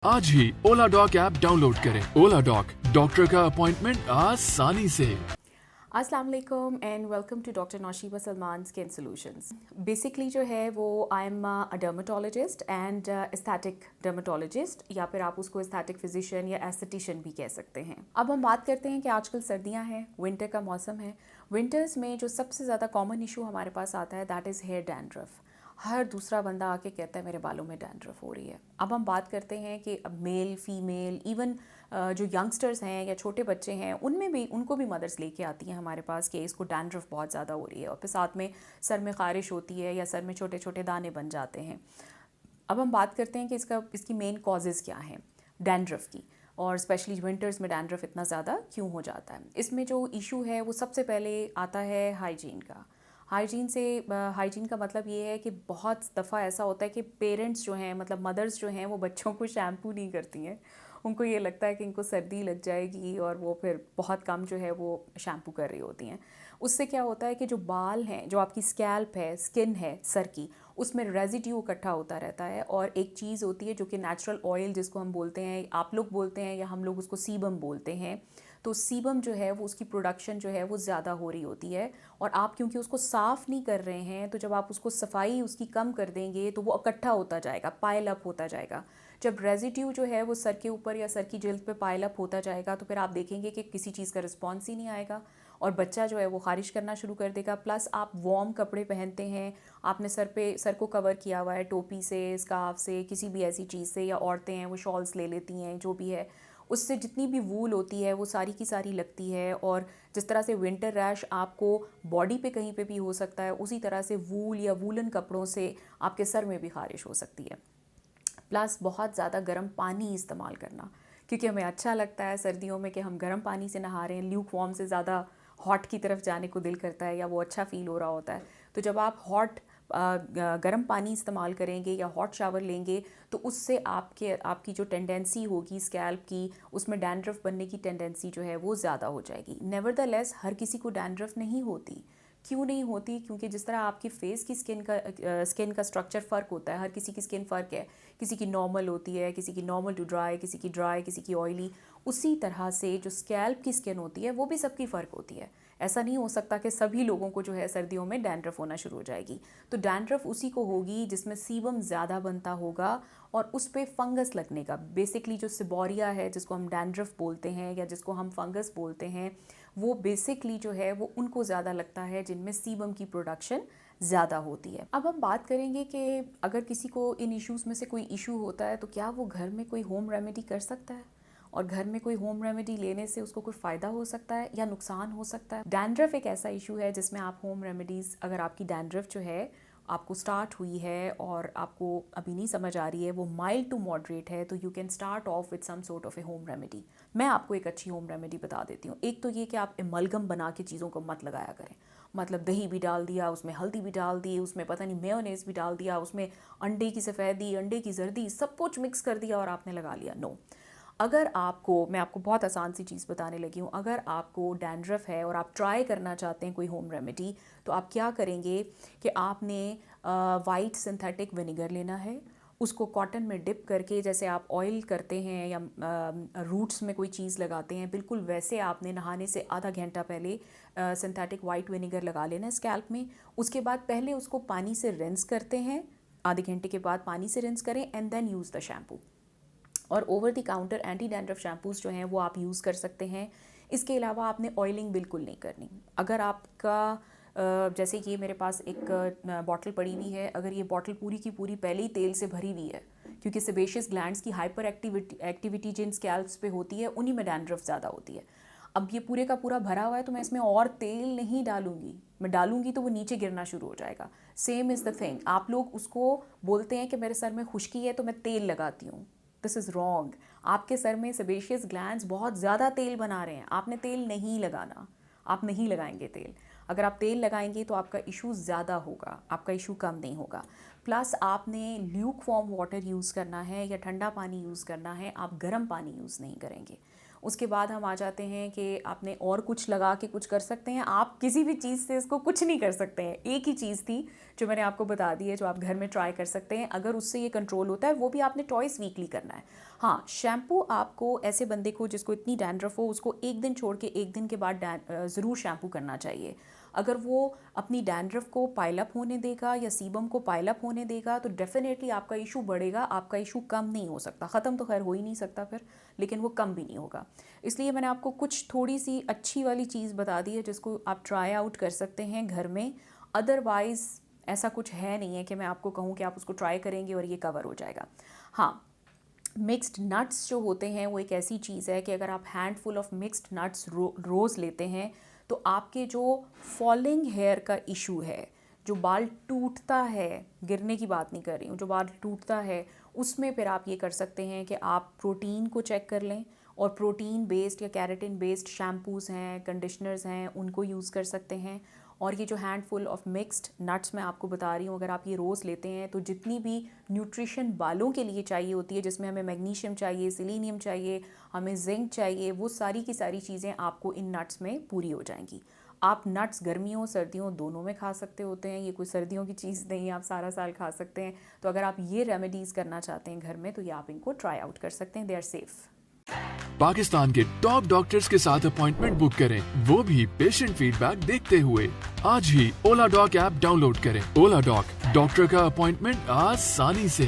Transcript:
आज ही Ola doc app download करें। ओला डॉक, डॉक्टर का अपॉइंटमेंट आसानी से। अस्सलाम वालेकुम and welcome to doctor Naushiba Salman skin solutions. Basically जो है वो I am a dermatologist and aesthetic dermatologist, या फिर आप उसको एस्थेटिक फिजिशियन या एस्थेटिशियन भी कह सकते हैं। अब हम बात करते हैं कि आजकल सर्दियां हैं, विंटर का मौसम है। विंटर्स में जो सबसे ज़्यादा कॉमन इशू हमारे पास आता है दैट इज़ हेयर डैंड्रफ। हर दूसरा बंदा आके कहता है मेरे बालों में डैंड्रफ हो रही है। अब हम बात करते हैं कि अब मेल फीमेल इवन जो यंगस्टर्स हैं या छोटे बच्चे हैं उनमें भी उनको भी मदर्स लेके आती हैं हमारे पास कि इसको डैंड्रफ बहुत ज़्यादा हो रही है, और फिर साथ में सर में ख़ारिश होती है या सर में छोटे छोटे दाने बन जाते हैं। अब हम बात करते हैं कि इसकी मेन कॉजेज़ क्या हैं डैंड्रफ की, और स्पेशली विंटर्स में डैंड्रफ इतना ज़्यादा क्यों हो जाता है। इसमें जो इशू है वो सबसे पहले आता है हाइजीन का। हाइजीन का मतलब ये है कि बहुत दफ़ा ऐसा होता है कि पेरेंट्स जो हैं, मतलब मदर्स जो हैं, वो बच्चों को शैम्पू नहीं करती हैं। उनको ये लगता है कि इनको सर्दी लग जाएगी और वो फिर बहुत कम जो है वो शैम्पू कर रही होती हैं। उससे क्या होता है कि जो बाल हैं, जो आपकी स्कैल्प है, स्किन है सर की, उसमें रेजिड्यू इकट्ठा होता रहता है। और एक चीज़ होती है जो कि नेचुरल ऑयल जिसको हम बोलते हैं, आप लोग बोलते हैं या हम लोग उसको सीबम बोलते हैं। तो सीबम जो है वो उसकी प्रोडक्शन जो है वो ज़्यादा हो रही होती है, और आप क्योंकि उसको साफ़ नहीं कर रहे हैं तो जब आप उसको सफाई उसकी कम कर देंगे तो वो इकट्ठा होता जाएगा, पाइल अप होता जाएगा। जब रेजिड्यू जो है वो सर के ऊपर या सर की जिल्द पे पाइल अप होता जाएगा तो फिर आप देखेंगे कि किसी चीज़ का रिस्पॉन्स ही नहीं आएगा और बच्चा जो है वो ख़ारिश करना शुरू कर देगा। प्लस आप वार्म कपड़े पहनते हैं, आपने सर को कवर किया हुआ है टोपी से, स्कार्फ से, किसी भी ऐसी चीज़ से, या औरतें हैं वो शॉल्स ले लेती हैं, जो भी है उससे जितनी भी वूल होती है वो सारी की सारी लगती है। और जिस तरह से विंटर रैश आपको बॉडी पे कहीं पे भी हो सकता है, उसी तरह से वूल या वूलन कपड़ों से आपके सर में भी ख़ारिश हो सकती है। प्लस बहुत ज़्यादा गर्म पानी इस्तेमाल करना, क्योंकि हमें अच्छा लगता है सर्दियों में कि हम गर्म पानी से नहा रहे हैं। ल्यूक वार्म से ज़्यादा हॉट की तरफ जाने को दिल करता है, या वो अच्छा फ़ील हो रहा होता है। तो जब आप गर्म पानी इस्तेमाल करेंगे या हॉट शावर लेंगे तो उससे आपकी जो टेंडेंसी होगी स्कैल्प की, उसमें डैंड्रफ बनने की टेंडेंसी जो है वो ज़्यादा हो जाएगी। नेवरदलेस हर किसी को डैंड्रफ नहीं होती। क्यों नहीं होती? क्योंकि जिस तरह आपकी फेस की स्किन का स्ट्रक्चर फ़र्क होता है, हर किसी की स्किन फ़र्क है। किसी की नॉर्मल होती है, किसी की नॉर्मल टू ड्राई, किसी की ऑयली। उसी तरह से जो स्कैल्प की स्किन होती है वो भी सबकी फ़र्क होती है। ऐसा नहीं हो सकता कि सभी लोगों को जो है सर्दियों में डैंड्रफ होना शुरू हो जाएगी। तो डैंड्रफ उसी को होगी जिसमें सीबम ज़्यादा बनता होगा और उस पर फंगस लगने का। बेसिकली जो सिबोरिया है जिसको हम डैंड्रफ बोलते हैं या जिसको हम फंगस बोलते हैं, वो बेसिकली जो है वो उनको ज़्यादा लगता है जिनमें सीबम की प्रोडक्शन ज़्यादा होती है। अब हम बात करेंगे कि अगर किसी को इन इश्यूज़ में से कोई इशू होता है तो क्या वो घर में कोई होम रेमेडी कर सकता है, और घर में कोई होम रेमेडी लेने से उसको कोई फ़ायदा हो सकता है या नुकसान हो सकता है। डैंड्रफ एक ऐसा इशू है जिसमें आप होम रेमेडीज़, अगर आपकी डैंड्रफ जो है आपको स्टार्ट हुई है और आपको अभी नहीं समझ आ रही है, वो माइल्ड टू मॉडरेट है, तो you can start off with some sort of a home remedy. मैं आपको एक अच्छी होम रेमेडी बता देती हूँ। एक तो ये कि आप एमलगम बना के चीज़ों को मत लगाया करें। मतलब दही भी डाल दिया, उसमें हल्दी भी डाल दी, उसमें पता नहीं मेयोनेज़ भी डाल दिया, उसमें अंडे की सफ़ेदी, अंडे की जर्दी, सब कुछ मिक्स कर दिया और आपने लगा लिया। नो। अगर आपको, मैं आपको बहुत आसान सी चीज़ बताने लगी हूँ, अगर आपको डैंड्रफ है और आप ट्राई करना चाहते हैं कोई होम रेमेडी, तो आप क्या करेंगे कि आपने वाइट सिंथेटिक विनेगर लेना है। उसको कॉटन में डिप करके, जैसे आप ऑयल करते हैं या रूट्स में कोई चीज़ लगाते हैं, बिल्कुल वैसे आपने नहाने से आधा घंटा पहले सिंथेटिक वाइट विनेगर लगा लेना है स्कैल्प में। उसके बाद पहले उसको पानी से रिंस करते हैं, आधे घंटे के बाद पानी से रिंस करें and then use the shampoo. और over the counter anti dandruff shampoos जो हैं वो आप यूज़ कर सकते हैं। इसके अलावा आपने ऑयलिंग बिल्कुल नहीं करनी। अगर आपका जैसे ये मेरे पास एक बॉटल पड़ी हुई है, अगर ये बॉटल पूरी की पूरी पहले ही तेल से भरी हुई है, क्योंकि सेबेशियस ग्लैंड्स की हाइपर एक्टिविटी जिन स्कैल्प्स पे होती है उन्हीं में डैंड्रफ ज़्यादा होती है। अब ये पूरे का पूरा भरा हुआ है तो मैं इसमें और तेल नहीं डालूंगी। मैं डालूंगी तो वो नीचे गिरना शुरू हो जाएगा। सेम इज़ द थिंग, आप लोग उसको बोलते हैं कि मेरे सर में खुश्की है तो मैं तेल लगाती हूँ। This is wrong. आपके सर में सेबेशियस ग्लैंड्स बहुत ज़्यादा तेल बना रहे हैं, आपने तेल नहीं लगाना। आप नहीं लगाएंगे तेल। अगर आप तेल लगाएंगे तो आपका इशू ज़्यादा होगा, आपका इशू कम नहीं होगा। प्लस आपने ल्यूक वार्म वाटर यूज़ करना है या ठंडा पानी यूज़ करना है, आप गर्म पानी यूज़ नहीं करेंगे। उसके बाद हम आ जाते हैं कि आपने और कुछ लगा के कुछ कर सकते हैं। आप किसी भी चीज़ से इसको कुछ नहीं कर सकते हैं। एक ही चीज़ थी जो मैंने आपको बता दी है, जो आप घर में ट्राई कर सकते हैं। अगर उससे ये कंट्रोल होता है, वो भी आपने ट्वाइस वीकली करना है। हाँ, शैम्पू आपको ऐसे बंदे को जिसको इतनी डैंड्रफ हो, उसको एक दिन छोड़ के एक दिन के बाद ज़रूर शैम्पू करना चाहिए। अगर वो अपनी डैंड्रफ को पाइलअप होने देगा या सीबम को पाइलअप होने देगा तो डेफिनेटली आपका इशू बढ़ेगा, आपका इशू कम नहीं हो सकता। ख़त्म तो खैर हो ही नहीं सकता फिर, लेकिन वो कम भी नहीं होगा। इसलिए मैंने आपको कुछ थोड़ी सी अच्छी वाली चीज़ बता दी है जिसको आप ट्राई आउट कर सकते हैं घर में। अदरवाइज़ ऐसा कुछ है नहीं है कि मैं आपको कहूँ कि आप उसको ट्राई करेंगे और ये कवर हो जाएगा। हाँ, मिक्स्ड नट्स जो होते हैं वो एक ऐसी चीज़ है कि अगर आप हैंडफुल ऑफ मिक्स्ड नट्स रोज़ लेते हैं तो आपके जो फॉलिंग हेयर का इशू है, जो बाल टूटता है, गिरने की बात नहीं कर रही हूँ, जो बाल टूटता है, उसमें फिर आप ये कर सकते हैं कि आप प्रोटीन को चेक कर लें और प्रोटीन बेस्ड या कैरेटिन बेस्ड शैम्पूज़ हैं, कंडीशनर्स हैं, उनको यूज़ कर सकते हैं। और ये जो हैंडफुल ऑफ मिक्स्ड नट्स मैं आपको बता रही हूँ, अगर आप ये रोज़ लेते हैं तो जितनी भी न्यूट्रिशन बालों के लिए चाहिए होती है, जिसमें हमें मैग्नीशियम चाहिए, सेलेनियम चाहिए, हमें जिंक चाहिए, वो सारी की सारी चीज़ें आपको इन नट्स में पूरी हो जाएंगी। आप नट्स गर्मियों सर्दियों दोनों में खा सकते होते हैं, ये कोई सर्दियों की चीज़ नहीं है, आप सारा साल खा सकते हैं। तो अगर आप ये रेमेडीज़ करना चाहते हैं घर में तो ये आप इनको ट्राई आउट कर सकते हैं, दे आर सेफ़। पाकिस्तान के टॉप डॉक्टर्स के साथ अपॉइंटमेंट बुक करें, वो भी पेशेंट फीडबैक देखते हुए। आज ही ओला डॉक ऐप डाउनलोड करें। ओला डॉक, डॉक्टर का अपॉइंटमेंट आसानी से।